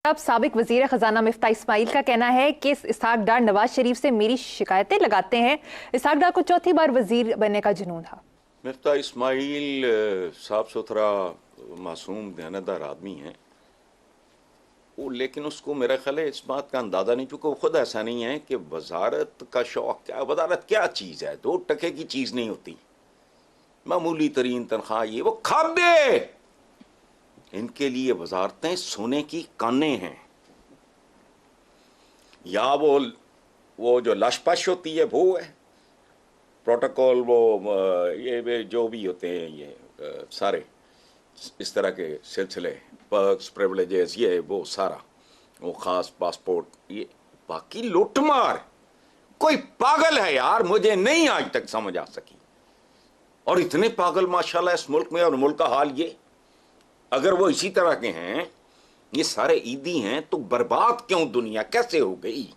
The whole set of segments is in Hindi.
अब साबिक वजीर खजाना मिफ्ता इस्माइल का कहना है कि इसहाक डार नवाज शरीफ से मेरी शिकायतें लगाते हैं। इसहाक डार को चौथी बार वजीर बनने का जुनून था। मिफ्ता इस्माइल साफ सुथरा मासूम दयानतदार आदमी है वो, लेकिन उसको मेरा ख्याल है इस बात का अंदाजा नहीं, क्योंकि वो खुद ऐसा नहीं है कि वजारत का शौक क्या, वजारत क्या चीज़ है, 2 टके की चीज़ नहीं होती, मामूली तरीन तनख्वाह ये वो खाबे। इनके लिए वजारतें सोने की कानें हैं, या वो जो लशपश होती है वो है प्रोटोकॉल, वो ये जो भी होते हैं ये सारे इस तरह के सिलसिले, पर्क्स प्रिविलेजेस, ये वो सारा, वो खास पासपोर्ट, ये बाकी लूटमार। कोई पागल है यार, मुझे नहीं आज तक समझ आ सकी। और इतने पागल माशाल्लाह इस मुल्क में, और मुल्क का हाल ये, अगर वो इसी तरह के हैं, ये सारे ईदी हैं, तो बर्बाद क्यों दुनिया कैसे हो गई।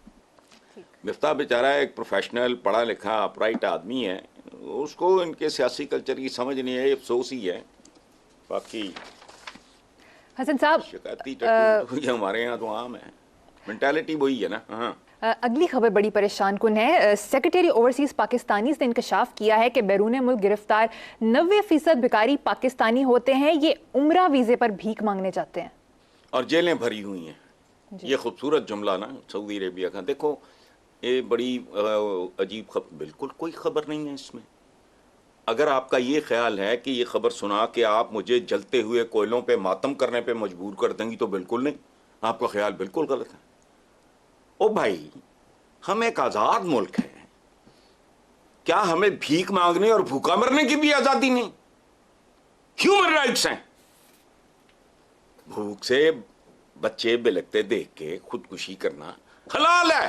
मिफ्ता बेचारा एक प्रोफेशनल पढ़ा लिखा अपराइट आदमी है, उसको इनके सियासी कल्चर की समझ नहीं है, अफसोस ही है। बाकी हसन साहब, शिकायती हमारे यहाँ तो आम है, मेंटालिटी वही है ना। हाँ, अगली खबर बड़ी परेशान कुन है। सेक्रेटरी ओवरसीज पाकिस्तानी ने इंकशाफ किया है कि बैरून मुल्क गिरफ्तार 90% भिखारी पाकिस्तानी होते हैं। ये उम्रा वीजे पर भीख मांगने जाते हैं और जेलें भरी हुई हैं। ये खूबसूरत जुमला ना सऊदी अरेबिया का। देखो ये बड़ी अजीब खबर, बिल्कुल कोई खबर नहीं है इसमें। अगर आपका ये ख्याल है कि ये खबर सुना के आप मुझे जलते हुए कोयलों पे मातम करने पे मजबूर कर देंगी, तो बिल्कुल नहीं, आपका ख्याल बिल्कुल गलत है। ओ भाई, हम एक आजाद मुल्क है, क्या हमें भीख मांगने और भूखा मरने की भी आजादी नहीं? ह्यूमन राइट्स हैं। भूख से बच्चे बिलकते देख के खुदकुशी करना हलाल है,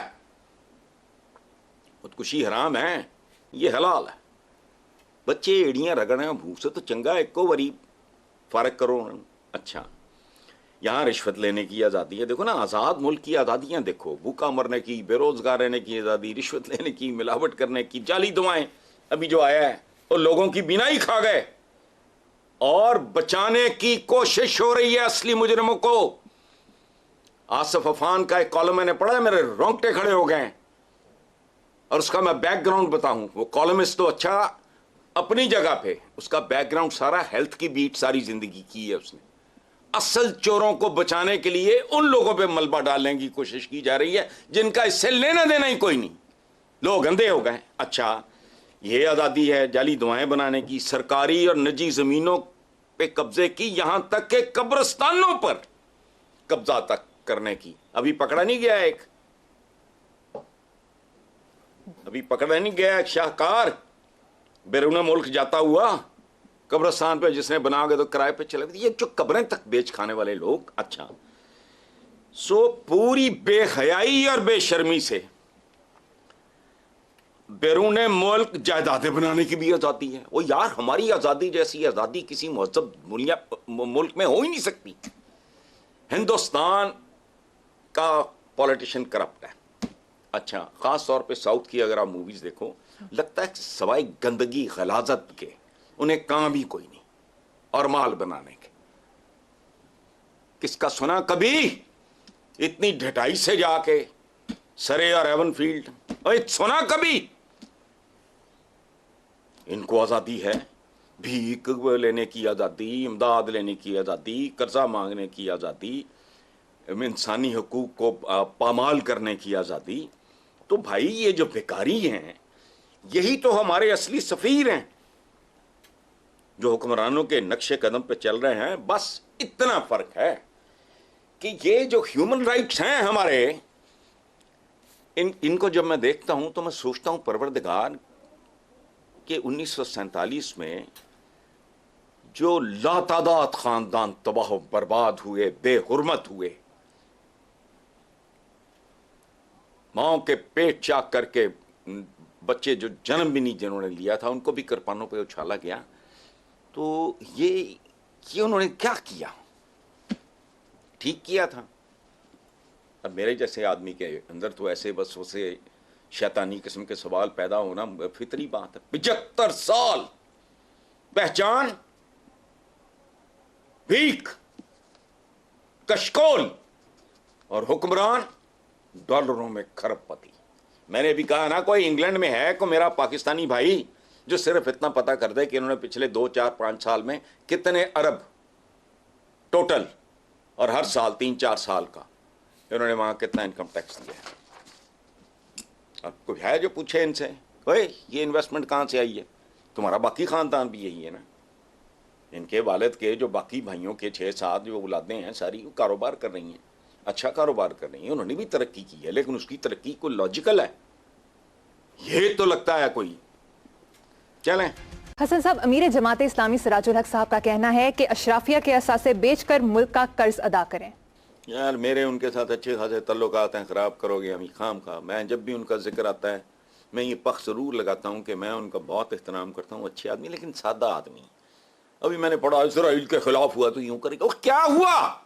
खुदकुशी हराम है, ये हलाल है। बच्चे एड़ियां रगड़े भूख से तो चंगा एक को वरी फारक करो। अच्छा, यहाँ रिश्वत लेने की आज़ादी है। देखो ना, आज़ाद मुल्क की आज़ादियाँ देखो, भूखा मरने की, बेरोजगार रहने की आज़ादी, रिश्वत लेने की, मिलावट करने की, जाली दुआएं अभी जो आया है, और लोगों की बिनाई खा गए, और बचाने की कोशिश हो रही है असली मुजरिमों को। आसिफ अफान का एक कॉलम मैंने पढ़ा है, मेरे रोंगटे खड़े हो गए। और उसका मैं बैकग्राउंड बताऊं, वो कॉलमिस्ट तो अच्छा अपनी जगह पे, उसका बैकग्राउंड सारा हेल्थ की बीट सारी जिंदगी की है उसने। असल चोरों को बचाने के लिए उन लोगों पे मलबा डालने की कोशिश की जा रही है जिनका इससे लेना देना ही कोई नहीं, लोग अंधे हो गए। अच्छा, ये आज़ादी है जाली दुआएं बनाने की, सरकारी और निजी जमीनों पे कब्जे की, यहां तक के कब्रिस्तानों पर कब्जा तक करने की। अभी पकड़ा नहीं गया एक, अभी पकड़ा नहीं गया एक शाहकार बैरून मुल्क जाता हुआ कब्रिस्तान पे, जिसने बना के तो किराए पे चले गए। ये जो कब्रें तक बेच खाने वाले लोग। अच्छा, सो पूरी बेहयाई और बेशर्मी से बैरून मुल्क जायदादें बनाने की भी आज़ादी है। वो यार, हमारी आज़ादी जैसी आज़ादी किसी महजब मुल्क में हो ही नहीं सकती। हिंदुस्तान का पॉलिटिशियन करप्ट है। अच्छा, खास तौर पे साउथ की अगर आप मूवीज देखो, लगता है सवाई गंदगी गलाजत के उन्हें काम भी कोई नहीं, और माल बनाने के। किसका सुना कभी इतनी ढटाई से जाके सरे और एवन फील्ड, और सुना कभी? इनको आजादी है, भीख लेने की आजादी, इमदाद लेने की आजादी, कर्जा मांगने की आजादी, इंसानी हकूक को पामाल करने की आजादी। तो भाई, ये जो भिखारी हैं, यही तो हमारे असली सफीर हैं, जो हुक्मरानों के नक्शे कदम पे चल रहे हैं। बस इतना फर्क है कि ये जो ह्यूमन राइट्स हैं हमारे, इनको जब मैं देखता हूं तो मैं सोचता हूं, परवरदिगार के 1947 में जो लातादाद खानदान तबाह बर्बाद हुए, बेहुरमत हुए, माओ के पेट चाक करके बच्चे जो जन्म भी नहीं जिन्होंने लिया था, उनको भी कृपानों पे उछाला गया। तो ये उन्होंने क्या किया? ठीक किया था। अब मेरे जैसे आदमी के अंदर तो ऐसे बस उसे शैतानी किस्म के सवाल पैदा होना फितरी बात है। 75 साल पहचान, भीख, कशकोल, और हुक्मरान डॉलरों में खरबपति। मैंने भी कहा ना, कोई इंग्लैंड में है को मेरा पाकिस्तानी भाई जो सिर्फ इतना पता कर दे कि इन्होंने पिछले 2, 4, 5 साल में कितने अरब टोटल, और हर साल 3, 4 साल का इन्होंने वहां कितना इनकम टैक्स दिया है। अब कोई है जो पूछे इनसे, ओए ये इन्वेस्टमेंट कहां से आई है? तुम्हारा बाकी खानदान भी यही है ना। इनके वालिद के जो बाकी भाइयों के 6-7 जो औलादें हैं सारी वो कारोबार कर रही हैं, अच्छा कारोबार कर रही हैं, उन्होंने भी तरक्की की है, लेकिन उसकी तरक्की कोई लॉजिकल है? ये तो लगता है कोई। चलें। हसन साहब, अमीर जमात इस्लामी सिराजुल हक साहब का कहना है कि अशराफिया के असासे बेचकर मुल्क का कर्ज अदा करें। यार मेरे उनके साथ अच्छे खासे तल्लुकात हैं, ख़राब करोगे हम खाम खा। मैं जब भी उनका जिक्र आता है मैं ये पक्ष ज़रूर लगाता हूँ कि मैं उनका बहुत एहतराम करता हूँ, अच्छे आदमी, लेकिन सादा आदमी। अभी मैंने पढ़ा इसराइल के खिलाफ हुआ तो यूं करेगा, वो क्या हुआ?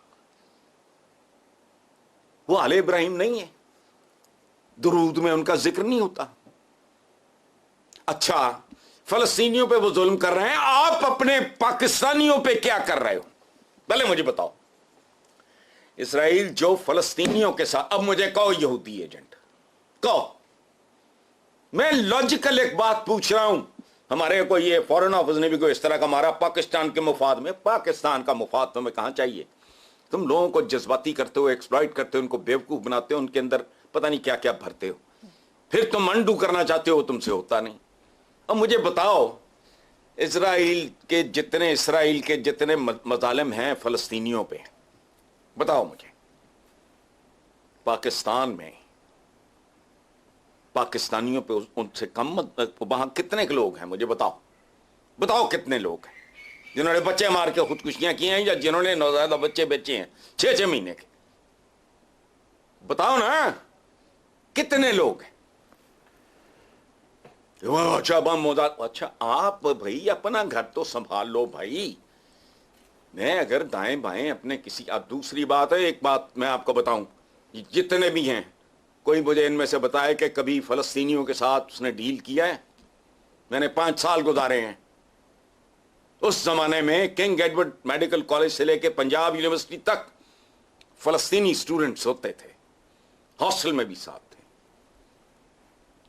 वो आले इब्राहिम नहीं है, दुरूद में उनका जिक्र नहीं होता। अच्छा, फलस्तीनियों पे वो जुल्म कर रहे हैं, आप अपने पाकिस्तानियों पे क्या कर रहे हो? पहले मुझे बताओ। इसराइल जो फलस्तीनियों के साथ, अब मुझे कहो यहूदी एजेंट कहो, मैं लॉजिकल एक बात पूछ रहा हूं। हमारे को ये फॉरेन ऑफिस ने भी कोई इस तरह का मारा पाकिस्तान के मुफाद में। पाकिस्तान का मुफाद तुम्हें कहां चाहिए? तुम लोगों को जज्बाती करते हो, एक्सप्लॉइट करते हो, उनको बेवकूफ बनाते हो, उनके अंदर पता नहीं क्या क्या भरते हो, फिर तुम अंडू करना चाहते हो, तुमसे होता नहीं। अब मुझे बताओ, इसराइल के जितने मजालिम हैं फलस्तीनियों पे, बताओ मुझे। पाकिस्तान में पाकिस्तानियों पे उनसे कम वहां कितने लोग हैं? मुझे बताओ, बताओ कितने लोग हैं जिन्होंने बच्चे मार के खुदकुशियां की हैं, या जिन्होंने नौज़ायदा बच्चे बेचे हैं 6-6 महीने के? बताओ ना, कितने लोग हैं? अच्छा अच्छा, आप भाई अपना घर तो संभाल लो भाई। मैं अगर दाएं बाएं अपने किसी, अब दूसरी बात है, एक बात मैं आपको बताऊं, जितने भी हैं, कोई मुझे इनमें से बताए कि कभी फलस्तीनियों के साथ उसने डील किया है? मैंने 5 साल गुजारे हैं। उस जमाने में किंग एडवर्ड मेडिकल कॉलेज से लेकर पंजाब यूनिवर्सिटी तक फलस्तीनी स्टूडेंट्स होते थे, हॉस्टल में भी साथ थे।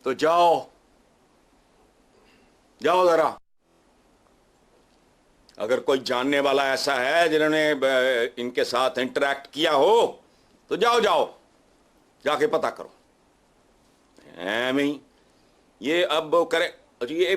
तो जाओ जाओ जरा, अगर कोई जानने वाला ऐसा है जिन्होंने इनके साथ इंटरैक्ट किया हो तो जाओ जाके पता करो। ये अब करे ये